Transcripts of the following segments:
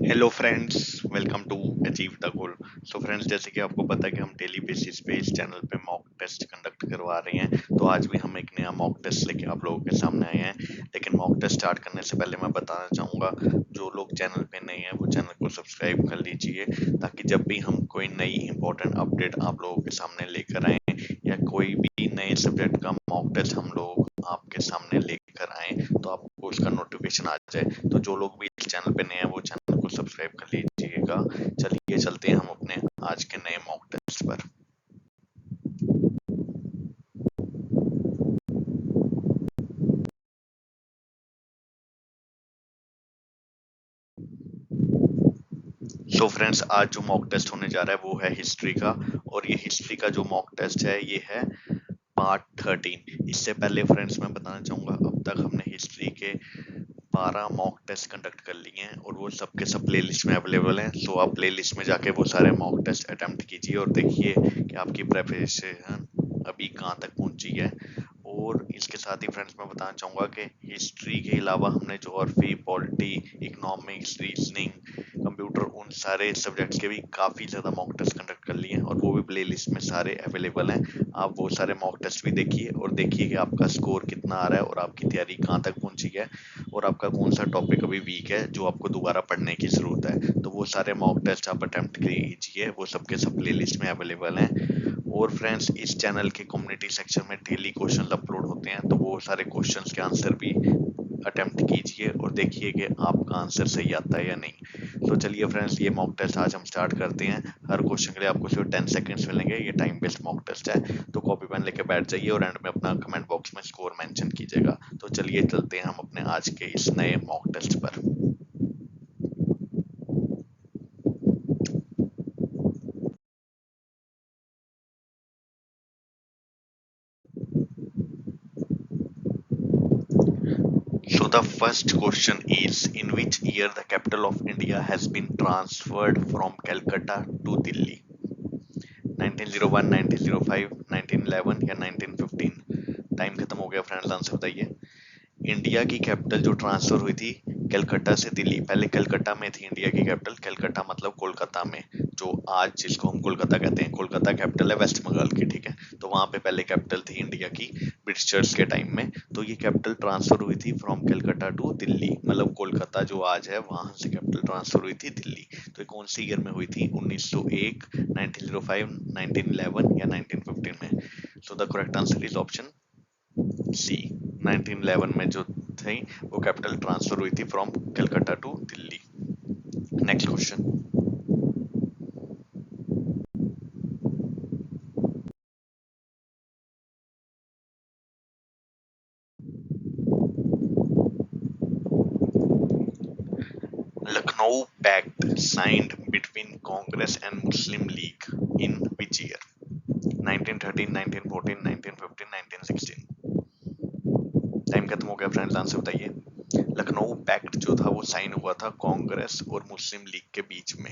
Hello friends, welcome to achieve the goal. So friends, जैसे कि आपको पता है कि हम डेली बेसिस पे इस चैनल पे मॉक टेस्ट कंडक्ट करवा रहे हैं। तो आज भी हम एक नया मॉक टेस्ट लेके आप लोगों के सामने आए हैं। लेकिन मॉक टेस्ट स्टार्ट करने से पहले मैं बताना चाहूँगा, जो लोग चैनल पे नए हैं वो चैनल को सब्सक्राइब कर लीजिए, ताकि जब भी हम कोई नई इंपॉर्टेंट अपडेट आप लोगों के सामने लेकर आए या कोई भी नए सब्जेक्ट का मॉक टेस्ट हम लोग आपके सामने लेकर आए तो आपको उसका नोटिफिकेशन आ जाए। तो जो लोग भी इस चैनल पे नए हैं वो चैनल को सब्सक्राइब कर लीजिएगा। चलिए चलते हैं हम अपने आज के नए मॉक टेस्ट पर। सो फ्रेंड्स, आज जो मॉक टेस्ट होने जा रहा है वो है हिस्ट्री का। और ये हिस्ट्री का जो मॉक टेस्ट है ये है पार्ट 13। इससे पहले फ्रेंड्स मैं बताना चाहूंगा, अब तक हमने हिस्ट्री के 12 मॉक टेस्ट कंडक्ट कर लिए हैं और वो सब के सब प्लेलिस्ट में अवेलेबल हैं। सो आप प्लेलिस्ट में जाके वो सारे मॉक टेस्ट अटेम्प्ट कीजिए और देखिए कि आपकी प्रिपरेशन अभी कहाँ तक पहुंची है। और इसके साथ ही फ्रेंड्स मैं बताना चाहूँगा कि हिस्ट्री के अलावा हमने geography, polity, economics, reasoning, computer, उन सारे सब्जेक्ट्स के भी काफ़ी ज़्यादा मॉक टेस्ट कंडक्ट कर लिए हैं और वो भी प्लेलिस्ट में सारे अवेलेबल हैं। आप वो सारे मॉक टेस्ट भी देखिए और देखिए कि आपका स्कोर कितना आ रहा है और आपकी तैयारी कहाँ तक पहुंची है और आपका कौन सा टॉपिक अभी वीक है जो आपको दोबारा पढ़ने की ज़रूरत है। तो वो सारे मॉक टेस्ट आप अटेम्प्ट कीजिए, वो सबके सब प्लेलिस्ट में अवेलेबल हैं। और फ्रेंड्स, इस चैनल के कम्युनिटी सेक्शन में डेली क्वेश्चन अपलोड होते हैं, तो वो सारे क्वेश्चंस के आंसर भी अटेम्प्ट कीजिए और देखिए कि आपका आंसर सही आता है या नहीं। तो चलिए फ्रेंड्स, ये मॉक टेस्ट आज हम स्टार्ट करते हैं। हर क्वेश्चन के लिए आपको सिर्फ 10 सेकंड्स मिलेंगे। ये टाइम बेस्ड मॉक टेस्ट है, तो कॉपी पेन लेके बैठ जाइए और एंड में अपना कमेंट बॉक्स में स्कोर मेंशन कीजिएगा। तो चलिए चलते हैं हम अपने आज के इस नए मॉक टेस्ट पर। So the first question is, in which year the capital of India has been transferred from Calcutta to Delhi? 1901, 1905, 1911 या 1915? टाइम खत्म हो गया फ्रेंड्स, आंसर बताइए। इंडिया की कैपिटल जो ट्रांसफर हुई थी कलकत्ता से दिल्ली, पहले कलकत्ता में थी इंडिया की कैपिटल। कलकत्ता मतलब कोलकाता में, जो आज जिसको हम कोलकाता कहते हैं। कोलकाता कैपिटल है वेस्ट बंगाल की, ठीक है। तो वहां पे पहले कैपिटल थी इंडिया की ब्रिटिशर्स के टाइम में। तो ये कैपिटल ट्रांसफर हुई थी फ्रॉम कलकत्ता टू दिल्ली, मतलब कोलकाता जो आज है वहां से कैपिटल ट्रांसफर हुई थी दिल्ली। तो ये कौन सी ईयर में हुई थी? 1901, 1905, 1911 या 1915 में? So the correct answer is option C. 1911 में जो थी वो कैपिटल ट्रांसफर हुई थी from Calcutta to Delhi. Next question. Lucknow pact signed between Congress and Muslim League in which year? 1913, 1914, 1915, 1916? Time खत्म हो गया फ्रेंड्स, आंसर बताइए। लखनऊ पैक्ट जो था वो साइन हुआ था कांग्रेस और मुस्लिम लीग के बीच में।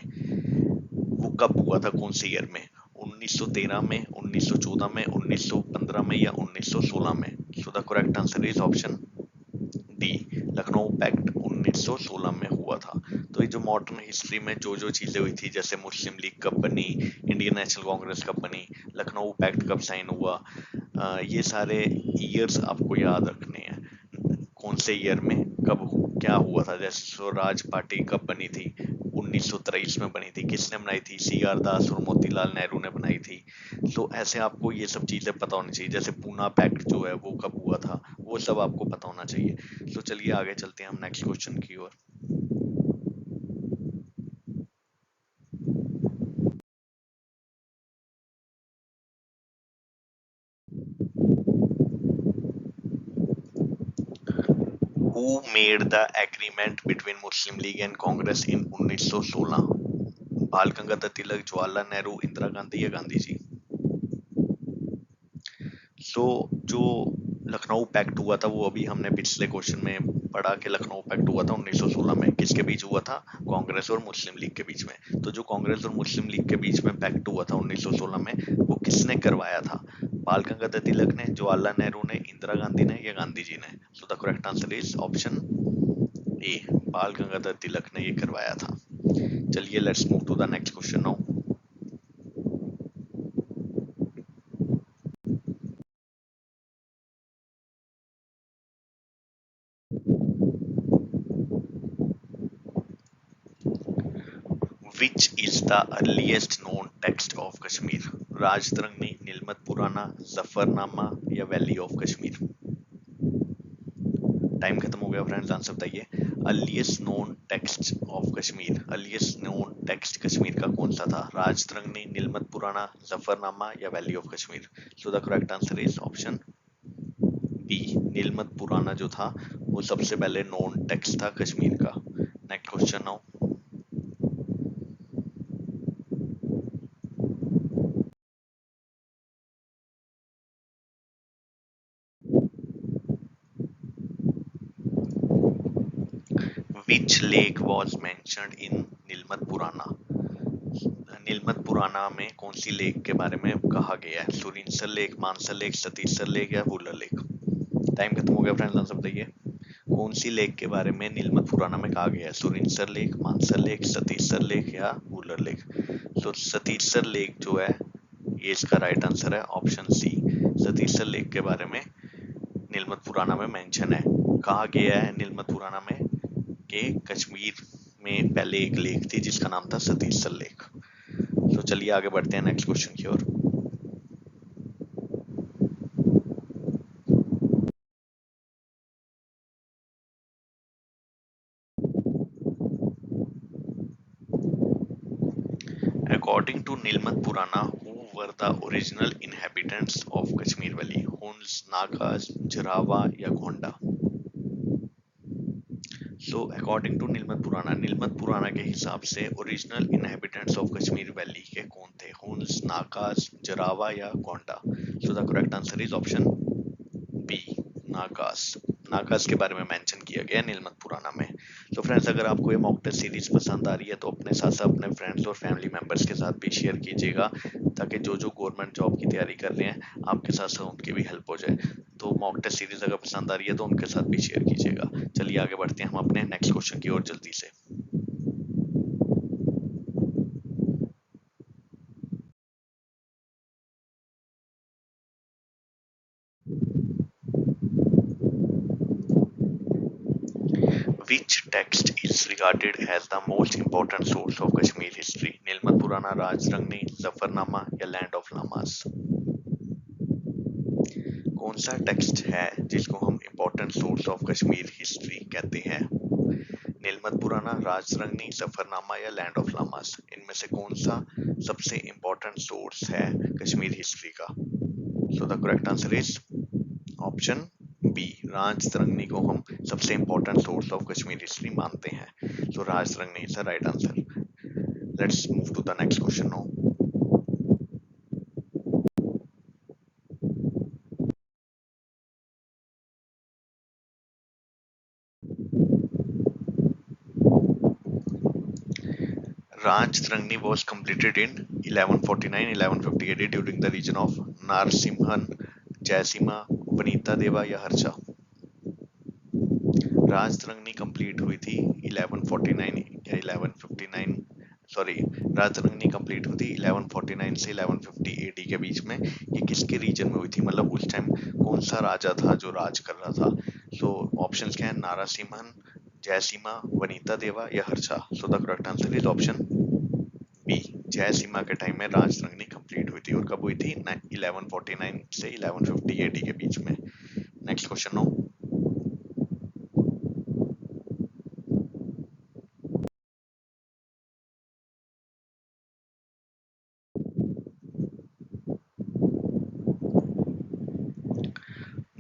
वो कब हुआ था, कौन से ईयर में? 1913 में, 1914 में, 1915 में या 1916 में? So the correct answer is option D. Lucknow pact 1916 में हुआ था। तो ये जो मॉडर्न हिस्ट्री में जो जो चीजें हुई थी, जैसे मुस्लिम लीग कब बनी, इंडियन नेशनल कांग्रेस कब बनी, लखनऊ पैक्ट कब साइन हुआ, ये सारे ईयर्स आपको याद रखने हैं। कौन से ईयर में कब क्या हुआ था। जैसे स्वराज पार्टी कब बनी थी? 1923 में बनी थी। किसने बनाई थी? सी आर दास और मोतीलाल नेहरू ने बनाई थी। तो ऐसे आपको ये सब चीजें पता होनी चाहिए। जैसे पूना पैक्ट जो है वो कब हुआ था, वो सब आपको पता होना चाहिए। तो चलिए आगे चलते हैं हम नेक्स्ट क्वेश्चन की ओर। Who made the agreement between Muslim League and Congress in 1916? Bal Gangadhar तिलक, जवाहरलाल नेहरू, इंदिरा गांधी या गांधी जी? सो जो लखनऊ पैक्ट हुआ था वो अभी हमने पिछले क्वेश्चन में पढ़ा कि लखनऊ पैक्ट हुआ था 1916 में। किसके बीच हुआ था? कांग्रेस और मुस्लिम लीग के बीच में। तो जो कांग्रेस और मुस्लिम लीग के बीच में पैक्ट हुआ था 1916 में, वो किसने करवाया था? बाल गंगाधर तिलक ने, जवाहरलाल नेहरू ने, इंदिरा गांधी ने या गांधी जी ने? So the correct answer is option A, Bal Gangadhar Tilak ने ये करवाया था। चलिए let's move to the next question now. Which is the earliest known text of Kashmir? Rajatarangini, Nilamata Purana, Zafarnama या वैली ऑफ कश्मीर? टाइम खत्म हो गया फ्रेंड्स, आंसर बताइए। Earliest known text of Kashmir, earliest known text Kashmir का कौन सा था? राजतरंगी, नीलमत पुराना, जफरनामा या valley of Kashmir? So the correct answer is option B, Nilamata Purana जो था वो सबसे पहले नोन टेक्स्ट था कश्मीर का। Next question now. Which lake was mentioned in नीलमत पुराना? नीलमत पुराना में कौन सी लेक के बारे में कहा गया है? Surinsar lake, Mansar lake, Satisar lake या वुलर लेक? टाइम खत्म हो गया फ्रेंड्स, आंसर बताइए। कौन सी लेक के बारे में नीलमत पुराना में कहा गया है? Surinsar lake, Mansar lake, Satisar lake या वुलर लेक? तो सतीसर लेक जो है ये इसका राइट आंसर है, ऑप्शन सी। सतीसर लेक के बारे में नीलमत पुराना में मेंशन है। कहा गया है नीलमत पुराना में कि कश्मीर में पहले एक लेक थी जिसका नाम था सतीसर लेक। तो चलिए आगे बढ़ते हैं नेक्स्ट क्वेश्चन की ओर। According to Nilmat Purana, who were the original inhabitants of Kashmir Valley? Huns, Nagas, Jarawa या गोंडा? So according to नीलमत पुराना के हिसाब से original inhabitants of Kashmir valley के कौन थे? हुन्स, नागास, जरावा या Gonda? So the correct answer is option B, Nagas. Nagas के बारे में मेंशन किया गया नीलमत पुराना में। तो फ्रेंड्स अगर आपको ये मॉक टेस्ट सीरीज पसंद आ रही है तो अपने साथ साथ अपने फ्रेंड्स और फैमिली मेंबर्स के साथ भी शेयर कीजिएगा, ताकि जो जो गवर्नमेंट जॉब की तैयारी कर रहे हैं आपके साथ साथ उनकी भी हेल्प हो जाए। तो मॉक टेस्ट सीरीज अगर पसंद आ रही है तो उनके साथ भी शेयर कीजिएगा। चलिए आगे बढ़ते हैं हम अपने नेक्स्ट क्वेश्चन की ओर जल्दी से। Which text is regarded as the most important source of Kashmir history? नीलमत पुराना, राजरंगनी, जफरनामा या लैंड ऑफ लामास? कौन सा टेक्स्ट है जिसको हम important source of Kashmir history कहते हैं? नीलमत पुराना, राजरंगनी, जफरनामा या लैंड ऑफ लामास? इनमें से कौन सा सबसे इम्पोर्टेंट सोर्स है कश्मीर हिस्ट्री का? So the correct answer is option B, Rajatarangini को हम सबसे important source of Kashmir history मानते हैं। So Rajatarangini is the right answer. Let's move to the next question now. Rajtarangni was completed in 1149-1150 AD during the region of Narsimhan, Jaisima, Vanita Deva या Harsha? राजतरंगी complete हुई थी 1149 या 1159, sorry, राजतरंगी complete हुई थी 1149 से 1150 AD के बीच में। ये किसके रीजन में हुई थी, मतलब उस टाइम कौन सा राजा था जो राज कर रहा था? सो ऑप्शंस क्या है? नारासिम्हन, जयसीमा, वनीता देवा या Harsha? So the correct answer is option B, Jayasima के टाइम में राजतरंगी कंप्लीट हुई थी। और कब हुई थी? 1149 से 1150 AD के बीच में। Next question now.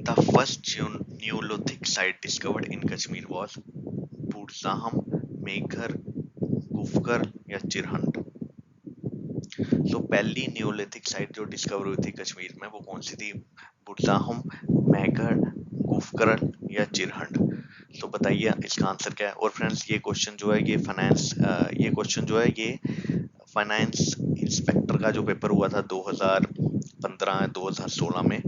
The first Neolithic site discovered in Kashmir was Burzaham, Meghar, Gufkral या चिरहंड? तो पहली न्यूलिथिक साइट जो डिस्कवर हुई थी कश्मीर में वो कौन सी थी? बुरजाहम, मेघर, गुफकर या चिरहंड? तो बताइए इसका आंसर क्या है। और फ्रेंड्स ये क्वेश्चन जो है ये फाइनेंस इंस्पेक्टर का जो पेपर हुआ था 2000 2015 2016 में,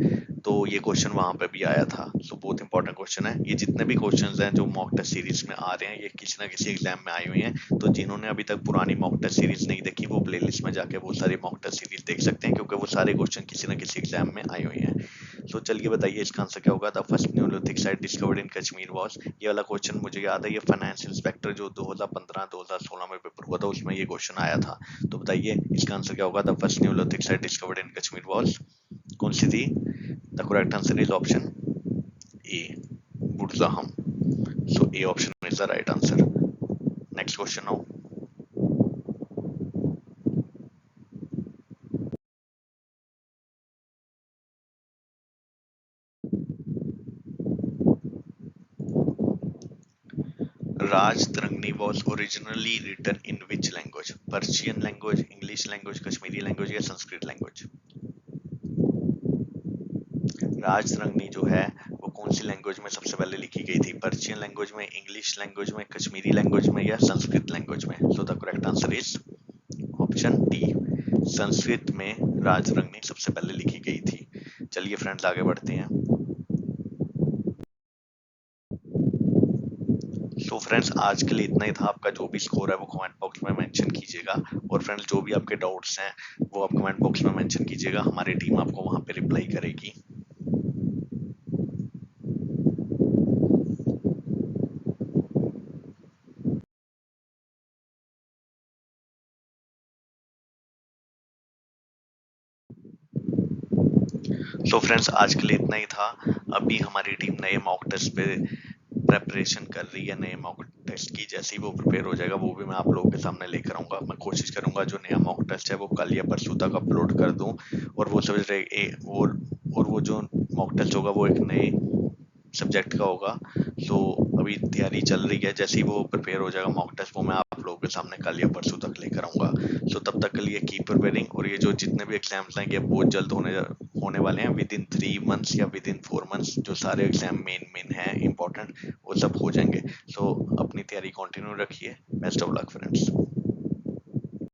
तो ये क्वेश्चन वहां पे भी आया था। सो बहुत इंपॉर्टेंट क्वेश्चन है। ये जितने भी क्वेश्चंस हैं जो मॉक टेस्ट सीरीज में आ रहे हैं, ये किसी ना किसी एग्जाम में आई हुई हैं। तो जिन्होंने अभी तक पुरानी मॉक टेस्ट सीरीज नहीं देखी, वो प्लेलिस्ट में जाके वो सारी मॉक टेस्ट सीरीज देख सकते हैं, क्योंकि वो सारे क्वेश्चन किसी ना किसी एग्जाम में आई हुई हैं। सो चलिए बताइए इसका आंसर क्या होगा। The first neolithic site discovered in Kashmir was, ये वाला क्वेश्चन मुझे याद है, ये फाइनेंस इंस्पेक्टर जो 2015-2016 में पेपर हुआ था उसमें ये क्वेश्चन आया था। तो बताइए इसका आंसर क्या होगा। The first neolithic site discovered in Kashmir was, कौन सी थी। The correct answer is option A, Burzahom. So A option is the right answer. Next question now. Raj Tarangni was originally written in which language? Persian language, English language, Kashmiri language या Sanskrit language? राज तरंगनी जो है वो कौन सी language में सबसे पहले लिखी गई थी? पर्शियन लैंग्वेज में, इंग्लिश लैंग्वेज में, कश्मीरी लैंग्वेज में या संस्कृत लैंग्वेज में? So the correct answer is option D, Sanskrit में राज तरंगनी सबसे पहले लिखी गई थी। चलिए फ्रेंड्स आगे बढ़ते हैं। सो फ्रेंड्स आज के लिए इतना ही था। आपका जो भी स्कोर है वो कमेंट बॉक्स में मेंशन कीजिएगा, और फ्रेंड्स जो भी आपके डाउट्स हैं वो आप कमेंट बॉक्स में मेंशन कीजिएगा, हमारी टीम आपको वहां पे रिप्लाई करेगी। सो फ्रेंड्स आज के लिए इतना ही था। अभी हमारी टीम नए मॉक टेस्ट पे प्रेपरेशन कर रही है, नए मॉक टेस्ट की। जैसे ही वो प्रिपेयर हो जाएगा वो भी मैं आप लोगों के सामने लेकर आऊंगा। मैं कोशिश करूंगा जो नया मॉक टेस्ट है वो कल या परसों तक अपलोड कर दूं, और वो समझ रहे और वो जो मॉक टेस्ट होगा वो एक नए सब्जेक्ट का होगा। सो अभी तैयारी चल रही है, जैसे ही वो प्रिपेयर हो जाएगा मॉक टेस्ट वो मैं आप लोगों के सामने कल या परसों तक लेकर आऊंगा। सो तब तक के लिए कीप प्रिपेयरिंग, और ये जो जितने भी एग्जाम्स हैं ये बहुत जल्द होने वाले हैं, विद इन 3 मंथ्स या विद इन 4 मंथ्स। जो सारे एग्जाम मेन हैं इंपॉर्टेंट वो सब हो जाएंगे। सो अपनी तैयारी कंटिन्यू रखिए। Best of luck friends.